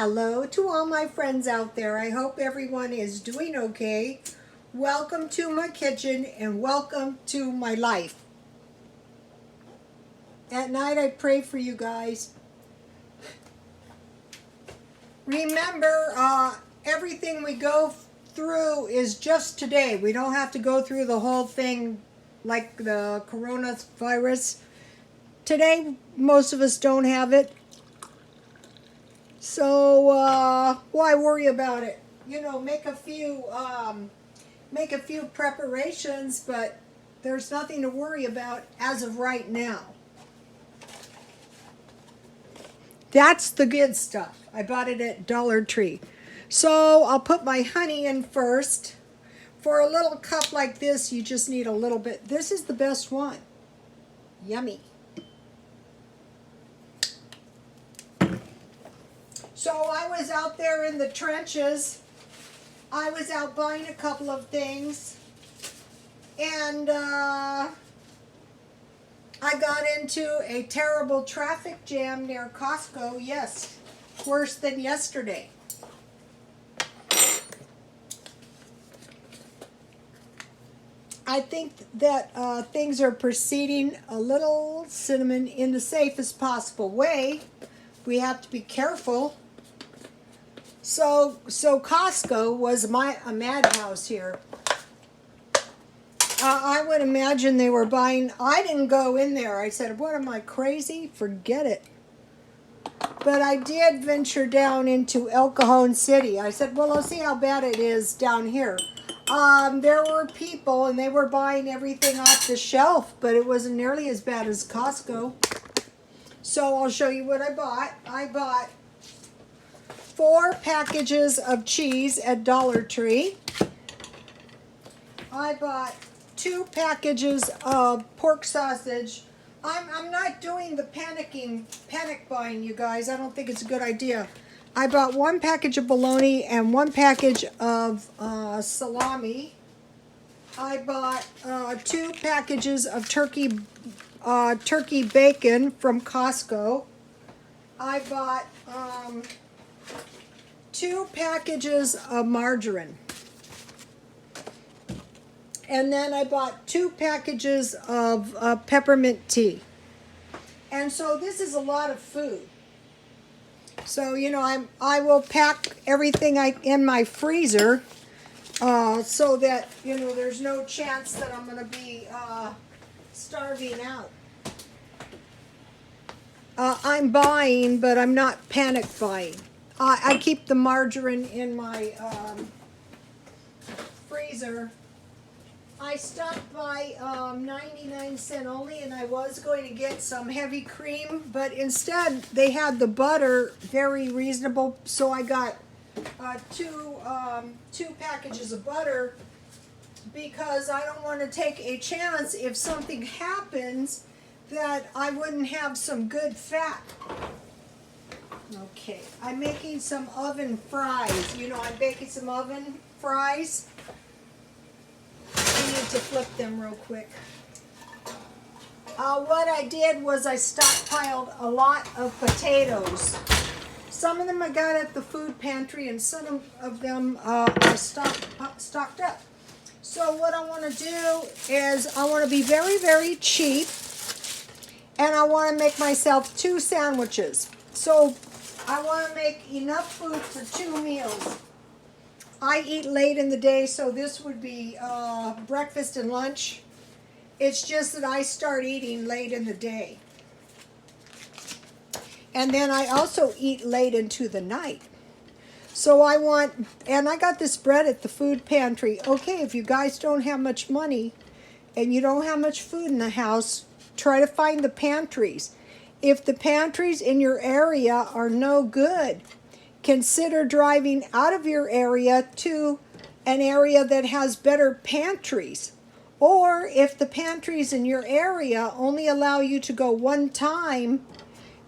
Hello to all my friends out there. I hope everyone is doing okay. Welcome to my kitchen and welcome to my life. At night I pray for you guys. Remember, everything we go through is just today. We don't have to go through the whole thing like the coronavirus. Today, most of us don't have it. So why worry about it? You know, make a few preparations, but there's nothing to worry about as of right now. That's the good stuff. I bought it at Dollar Tree. So I'll put my honey in first. For a little cup like this, you just need a little bit. This is the best one. Yummy. So I was out there in the trenches. I was out buying a couple of things. And I got into a terrible traffic jam near Costco. Yes, worse than yesterday. I think that things are proceeding a little, cinnamon, in the safest possible way. We have to be careful. So Costco was a madhouse here. I would imagine they were buying. I didn't go in there. I said, "What am I, crazy? Forget it." But I did venture down into El Cajon City. I said, "Well, I'll see how bad it is down here." There were people, and they were buying everything off the shelf, but it wasn't nearly as bad as Costco. So I'll show you what I bought. I bought 4 packages of cheese at Dollar Tree. I bought 2 packages of pork sausage. I'm not doing the panic buying, you guys. I don't think it's a good idea. I bought 1 package of bologna and 1 package of salami. I bought 2 packages of turkey bacon from Costco. I bought 2 packages of margarine. And then I bought 2 packages of peppermint tea. And so this is a lot of food. So, you know, I will pack everything in my freezer so that, you know, there's no chance that I'm going to be starving out. I'm buying, but I'm not panic buying. I keep the margarine in my freezer. I stopped by 99-cent only, and I was going to get some heavy cream, but instead they had the butter very reasonable, so I got two packages of butter because I don't want to take a chance if something happens that I wouldn't have some good fat. Okay, I'm making some oven fries. You know, I'm baking some oven fries. I need to flip them real quick. What I did was I stockpiled a lot of potatoes. Some of them I got at the food pantry, and some of them are stocked up. So what I want to do is I want to be very, very cheap, and I want to make myself 2 sandwiches. So I want to make enough food for 2 meals. I eat late in the day, so this would be breakfast and lunch. It's just that I start eating late in the day. And then I also eat late into the night. So and I got this bread at the food pantry. Okay, if you guys don't have much money and you don't have much food in the house, try to find the pantries. If the pantries in your area are no good, consider driving out of your area to an area that has better pantries. Or if the pantries in your area only allow you to go 1 time,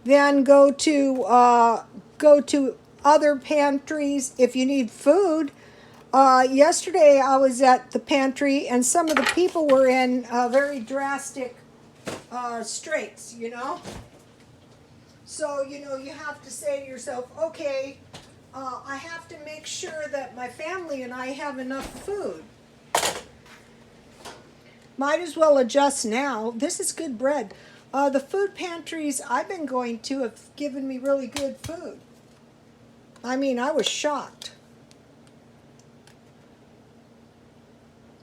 then go to other pantries if you need food. Yesterday I was at the pantry, and some of the people were in very drastic straits, you know. So, you know, you have to say to yourself, okay, I have to make sure that my family and I have enough food. Might as well adjust now. This is good bread. The food pantries I've been going to have given me really good food. I mean, I was shocked.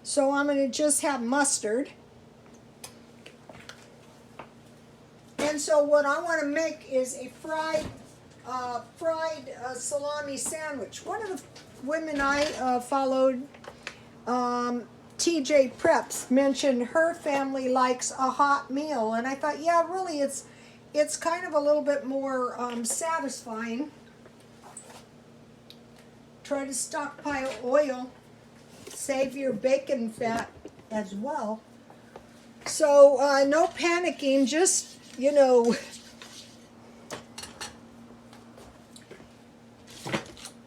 So I'm going to just have mustard. And so what I want to make is a fried salami sandwich. One of the women I followed, TJ Preps, mentioned her family likes a hot meal, and I thought, yeah, really, it's kind of a little bit more satisfying. Try to stockpile oil, save your bacon fat as well. So no panicking, just, you know,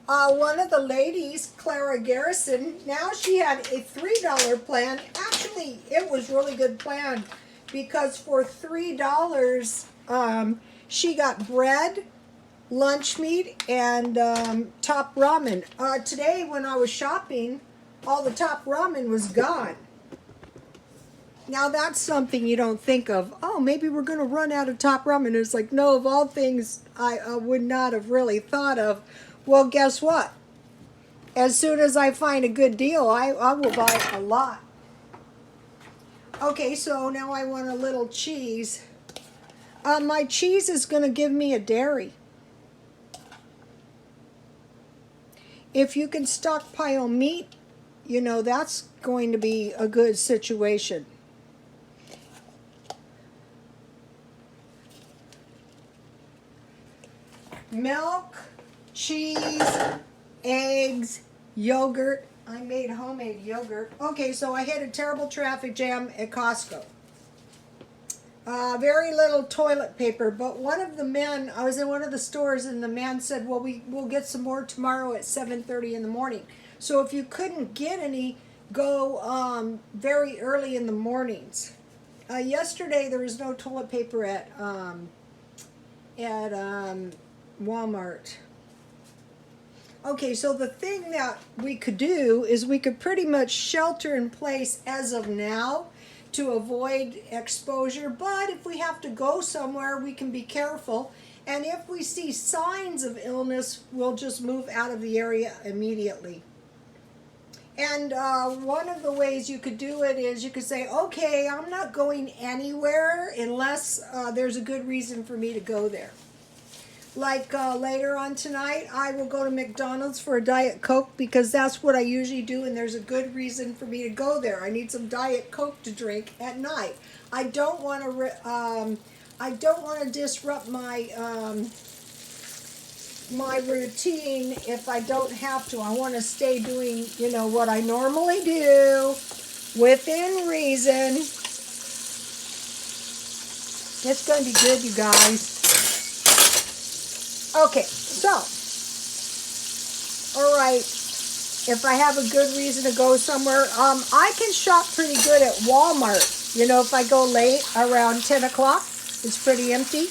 one of the ladies, Clara Garrison, now she had a $3 plan. Actually, it was really good plan because for $3, she got bread, lunch meat, and top ramen. Today when I was shopping, all the top ramen was gone. Now that's something you don't think of. Oh, maybe we're going to run out of top ramen. It's like, no, of all things I would not have really thought of. Well, guess what? As soon as I find a good deal, I will buy a lot. Okay, so now I want a little cheese. My cheese is going to give me a dairy. If you can stockpile meat, you know, that's going to be a good situation. Milk, cheese, eggs, yogurt. I made homemade yogurt. Okay, so I hit a terrible traffic jam at Costco. Very little toilet paper, but one of the men, I was in one of the stores and the man said, well, we'll get some more tomorrow at 7:30 in the morning. So if you couldn't get any, go very early in the mornings. Yesterday there was no toilet paper at Walmart. Okay, so the thing that we could do is we could pretty much shelter in place as of now to avoid exposure, but if we have to go somewhere, we can be careful. And if we see signs of illness, we'll just move out of the area immediately. And one of the ways you could do it is you could say, okay, I'm not going anywhere unless there's a good reason for me to go there. Like later on tonight, I will go to McDonald's for a Diet Coke because that's what I usually do, and there's a good reason for me to go there. I need some Diet Coke to drink at night. I don't want to disrupt my my routine if I don't have to. I want to stay doing, you know, what I normally do within reason. It's going to be good, you guys. Okay, so, all right, if I have a good reason to go somewhere, I can shop pretty good at Walmart. You know, if I go late, around 10 o'clock, it's pretty empty.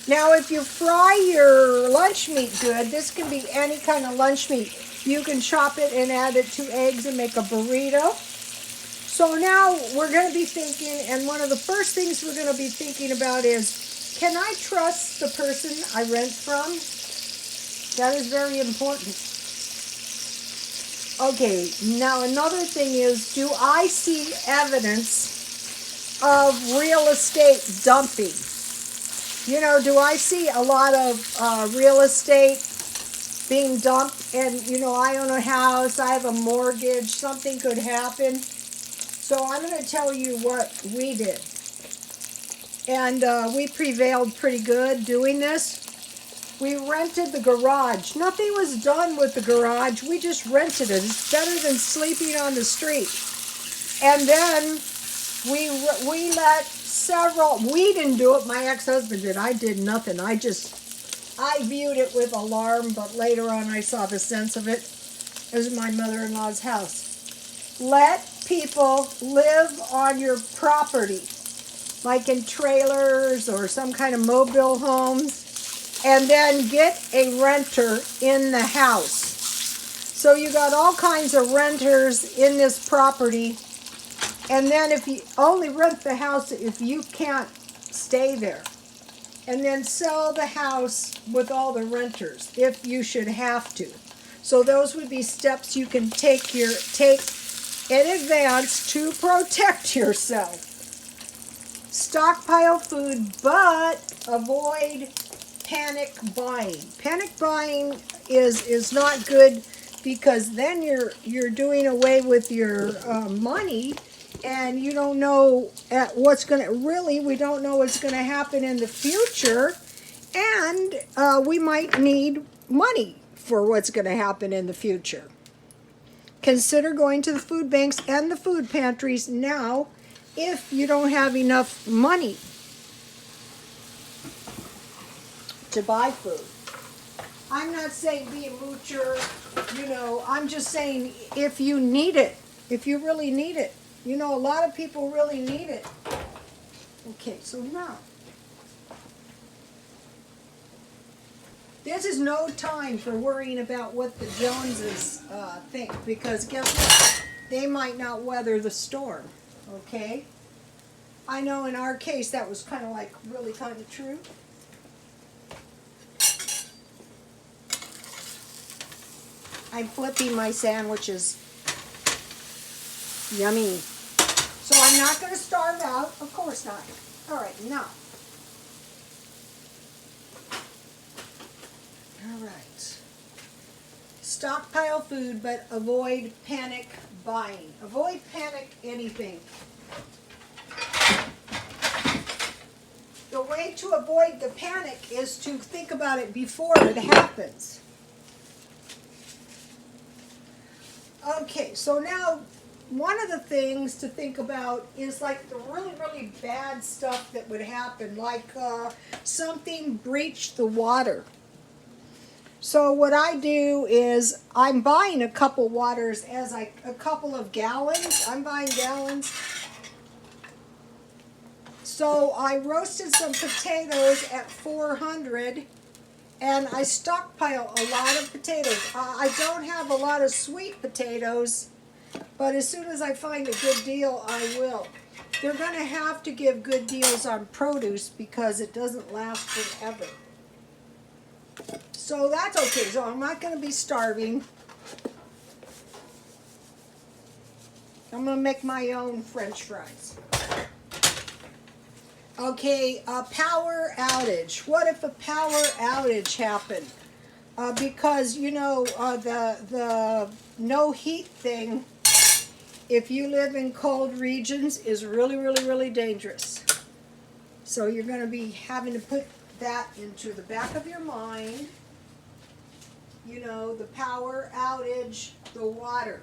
Now, if you fry your lunch meat good, this can be any kind of lunch meat. You can chop it and add it to eggs and make a burrito. So now we're going to be thinking, and one of the first things we're going to be thinking about is, can I trust the person I rent from? That is very important. Okay, now another thing is, do I see evidence of real estate dumping? You know, do I see a lot of real estate being dumped? And, you know, I own a house, I have a mortgage, something could happen. So I'm going to tell you what we did. And we prevailed pretty good doing this. We rented the garage. Nothing was done with the garage. We just rented it. It's better than sleeping on the street. And then we let several, we didn't do it, my ex-husband did. I did nothing. I viewed it with alarm, but later on I saw the sense of it. It was my mother-in-law's house. Let people live on your property, like in trailers or some kind of mobile homes. and then get a renter in the house. So you got all kinds of renters in this property, and then if you only rent the house if you can't stay there, and then sell the house with all the renters if you should have to. So those would be steps you can take in advance to protect yourself. Stockpile food, but avoid panic buying. Panic buying is not good, because then you're doing away with your money, and you don't know we don't know what's going to happen in the future, and we might need money for what's going to happen in the future. Consider going to the food banks and the food pantries now if you don't have enough money to buy food. I'm not saying be a moocher, I'm just saying if you need it, if you really need it. A lot of people really need it. Okay, so now, this is no time for worrying about what the Joneses think, because guess what? They might not weather the storm, okay? I know in our case that was really kind of true. I'm flipping my sandwiches. Yummy. So I'm not going to starve out. Of course not. All right, now. All right. Stockpile food, but avoid panic buying. Avoid panic anything. The way to avoid the panic is to think about it before it happens. Okay, so now one of the things to think about is like the really, really bad stuff that would happen, like something breached the water. So what I do is I'm buying a couple waters a couple of gallons. I'm buying gallons. So I roasted some potatoes at 400, and I stockpile a lot of potatoes. I don't have a lot of sweet potatoes, but as soon as I find a good deal, I will. They're going to have to give good deals on produce because it doesn't last forever. So that's okay. So I'm not going to be starving. I'm going to make my own French fries. Okay, a power outage. What if a power outage happened? Because, the no heat thing, if you live in cold regions, is really, really, really dangerous. So you're going to be having to put that into the back of your mind. The power outage, the water.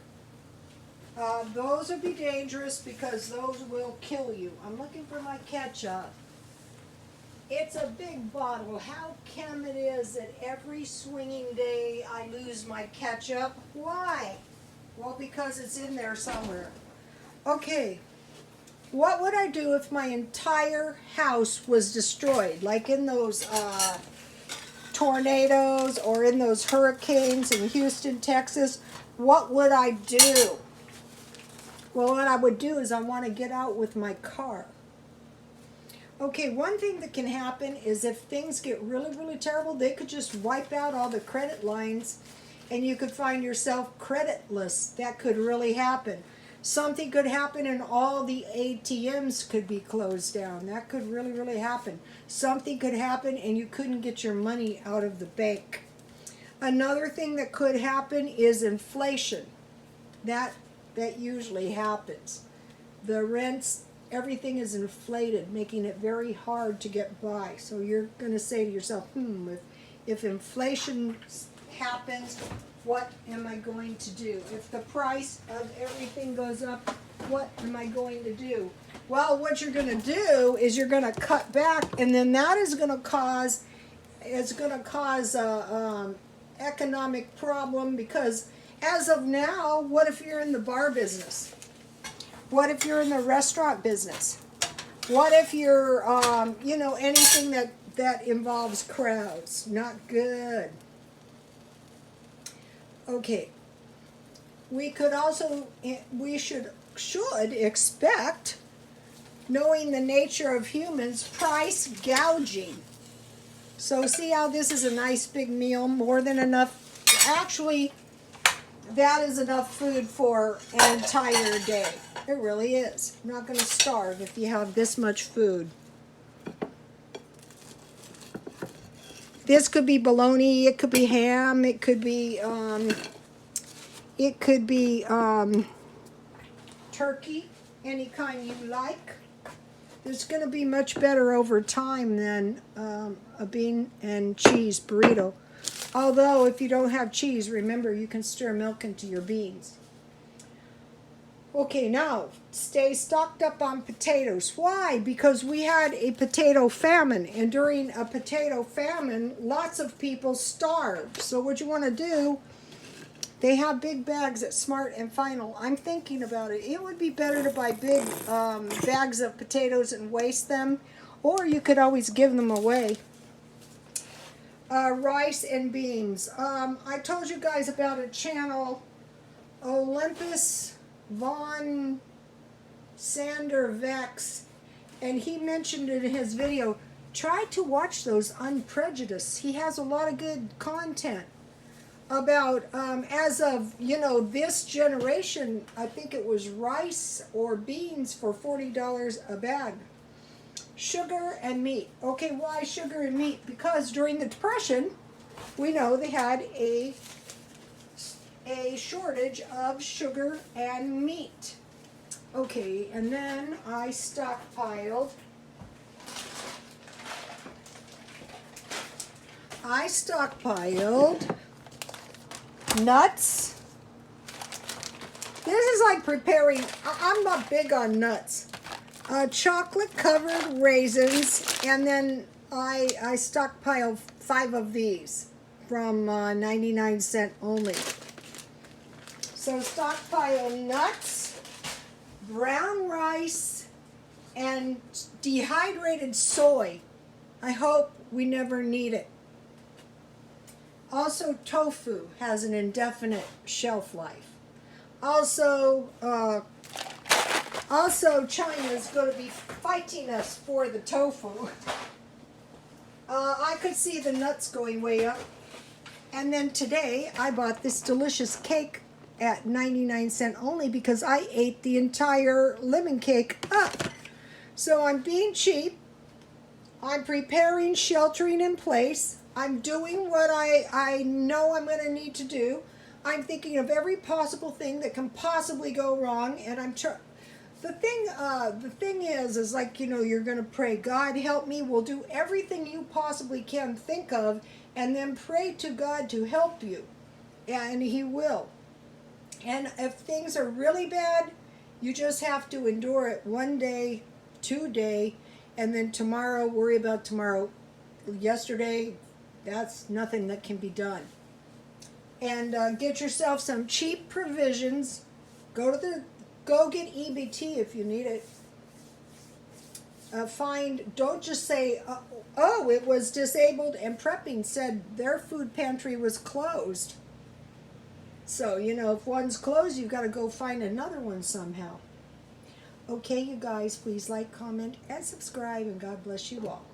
Those would be dangerous because those will kill you. I'm looking for my ketchup. It's a big bottle. How come it is that every swinging day I lose my ketchup? Why? Well, because it's in there somewhere. Okay, what would I do if my entire house was destroyed? Like in those tornadoes or in those hurricanes in Houston, Texas? What would I do? Well, what I would do is I want to get out with my car. Okay, one thing that can happen is if things get really, really terrible, they could just wipe out all the credit lines and you could find yourself creditless. That could really happen. Something could happen and all the ATMs could be closed down. That could really, really happen. Something could happen and you couldn't get your money out of the bank. Another thing that could happen is inflation. That usually happens. The rents, everything is inflated, making it very hard to get by. So you're going to say to yourself, if inflation happens, what am I going to do? If the price of everything goes up, what am I going to do? Well, what you're going to do is you're going to cut back, and then that is going to cause, a economic problem, because as of now, what if you're in the bar business? What if you're in the restaurant business? What if you're, anything that that involves crowds. Not good. Okay. We could also, we should expect, knowing the nature of humans, price gouging. So see how this is a nice big meal, more than enough. Actually, that is enough food for an entire day. It really is. You're not going to starve if you have this much food. This could be bologna, it could be ham, it could be turkey, any kind you like. It's going to be much better over time than a bean and cheese burrito. Although, if you don't have cheese, remember you can stir milk into your beans. Okay, now, stay stocked up on potatoes. Why? Because we had a potato famine, and during a potato famine, lots of people starved. So what you want to do, they have big bags at Smart and Final. I'm thinking about it. It would be better to buy big bags of potatoes and waste them, or you could always give them away. Rice and beans. I told you guys about a channel, Olympus Von Sander Vex, and he mentioned it in his video. Try to watch those Unprejudiced. He has a lot of good content about, as of, this generation, I think it was rice or beans for $40 a bag. Sugar and meat. Okay, why sugar and meat? Because during the Depression, we know they had a shortage of sugar and meat. Okay, and then I stockpiled nuts. This is like preparing, I'm not big on nuts. Chocolate covered raisins, and then I stockpiled 5 of these from 99¢ only. So stockpile nuts, brown rice, and dehydrated soy. I hope we never need it. Also, tofu has an indefinite shelf life. Also, China is going to be fighting us for the tofu. I could see the nuts going way up. And then today, I bought this delicious cake at 99¢ only because I ate the entire lemon cake up. So I'm being cheap. I'm preparing, sheltering in place. I'm doing what I know I'm going to need to do. I'm thinking of every possible thing that can possibly go wrong, and I'm the thing is like, you're going to pray, God help me. We'll do everything you possibly can think of, and then pray to God to help you, and He will. And if things are really bad, you just have to endure it 1 day, 2 day, and then tomorrow, worry about tomorrow. Yesterday, that's nothing that can be done. And get yourself some cheap provisions. Go get EBT if you need it. Don't just say, oh, it was disabled and prepping said their food pantry was closed. So, if one's closed, you've got to go find another one somehow. Okay, you guys, please like, comment, and subscribe, and God bless you all.